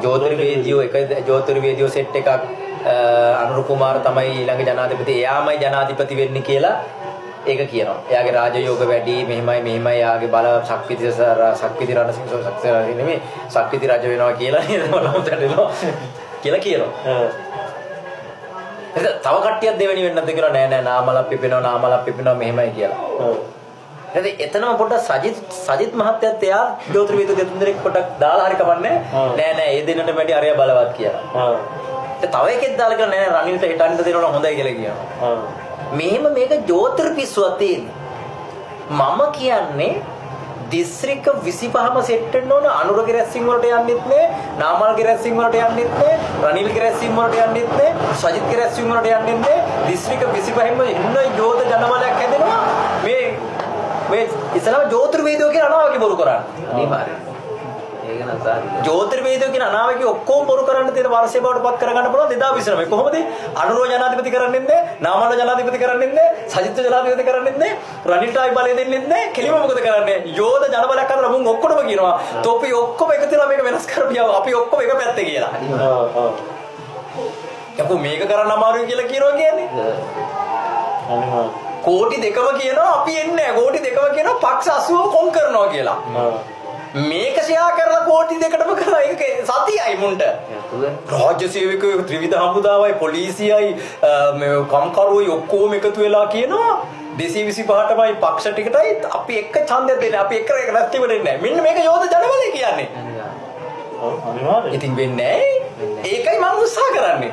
ජෝතිර්වේදියෝ එක ජෝතිර්වේදියෝ සෙට් එකක් අනුර කුමාර තමයි ඊළඟ ජනාධිපති. එයාමයි ජනාධිපති වෙන්නේ කියලා ඒක කියනවා. එයාගේ රාජයෝග වැඩි මෙහෙමයි එයාගේ බල ශක්තිති රණසිංහ නෙමෙයි ශක්තිති රජ වෙනවා කියලා නේද මලමුතට එනවා කියලා කියනවා. තව කට්ටියක් දෙවෙනි වෙන්න නැද්ද කියලා නෑ නාමලක් පිපෙනවා මෙහෙමයි කියලා. එතනම පොඩ්ඩක් සජිත් මහත්තයත් එයා ජෝතිර්වේද දෙතුන්දෙනෙක් පොඩ්ඩක් දාලා හරි කමන්නේ නෑ ඒ දෙන්නට වැඩි අරයා බලවත් කියලා. තව එකෙක් දාලා කියලා නෑ රනිල්ට හිටන්න දෙනවා හොඳයි කියලා කියනවා. මෙහෙම මේක ජෝතිර්පිස්සුවක් තියෙන්නේ. මම කියන්නේ දිස්ත්‍රික්ක 25ම සෙට් වෙන්න ඕන. අනුරගේ රැස්සින් වලට යන්නෙත් නෑ, නාමල්ගේ රැස්සින් වලට යන්නෙත් නෑ, රනිල්ගේ රැස්සින් වලට යන්නෙත් නෑ, සජිත්ගේ රැස්සින් වලට යන්නෙත් නෑ. දිස්ත්‍රික්ක 25ම ඉන්න යෝධ ජනබලයක් හැදෙනවා. මේ ඉස්සලම ජෝතිර්වේදෝ කියන අනාවකි බොරු කරන්නේ. අනිවාර්යයෙන්. ඒක නම් සාධි. ජෝතිර්වේදෝ කියන අනාවකි ඔක්කොම බොරු කරන්න තියෙන වර්ෂය බවට පත් කරගන්න පුළුවන් 2029. කොහොමද? අනුරෝ ජනාධිපති කරන්නේ නැහැ, නාමල් ජනාධිපති කරන්නේ නැහැ, සජිත් ජනාධිපති කරන්නේ නැහැ, රනිල්ට ආයි බලය දෙන්නේ නැහැ. කෙලිම මොකද කරන්නේ? යෝධ ජනබලයක් අරලා මුන් ඔක්කොම කියනවා. තොපි ඔක්කොම එකතු වෙලා මේක වෙනස් කරපියව. අපි ඔක්කොම එක පැත්තේ කියලා. යකෝ මේක කරන්න අමාරුයි කියලා කියනවා කියන්නේ. අනිවාර්යයෙන්. කෝටි දෙකම කියනවා අපි එන්නේ නැහැ. කෝටි දෙකම කියනවා පක්ෂ 80 කොම් කරනවා කියලා. මේක ෂෙයා කරලා කෝටි දෙකටම කරලා ඒක සතියයි මුන්ට. රාජ්‍ය සේවකයෝ ත්‍රිවිධ හමුදාවයි පොලිසියයි මේ කම්කරුවෝ ඔක්කොම එකතු වෙලා කියනවා 225ටමයි පක්ෂ ටිකටයි අපි එක ඡන්දයක් දෙන්නේ. අපි එක රැස්තිව දෙන්නේ නැහැ. මෙන්න මේක යෝධ ජනබලය කියන්නේ. ඔව් අනිවාර්යයෙන්. ඉතින් වෙන්නේ නැහැ. ඒකයි මම උත්සාහ කරන්නේ.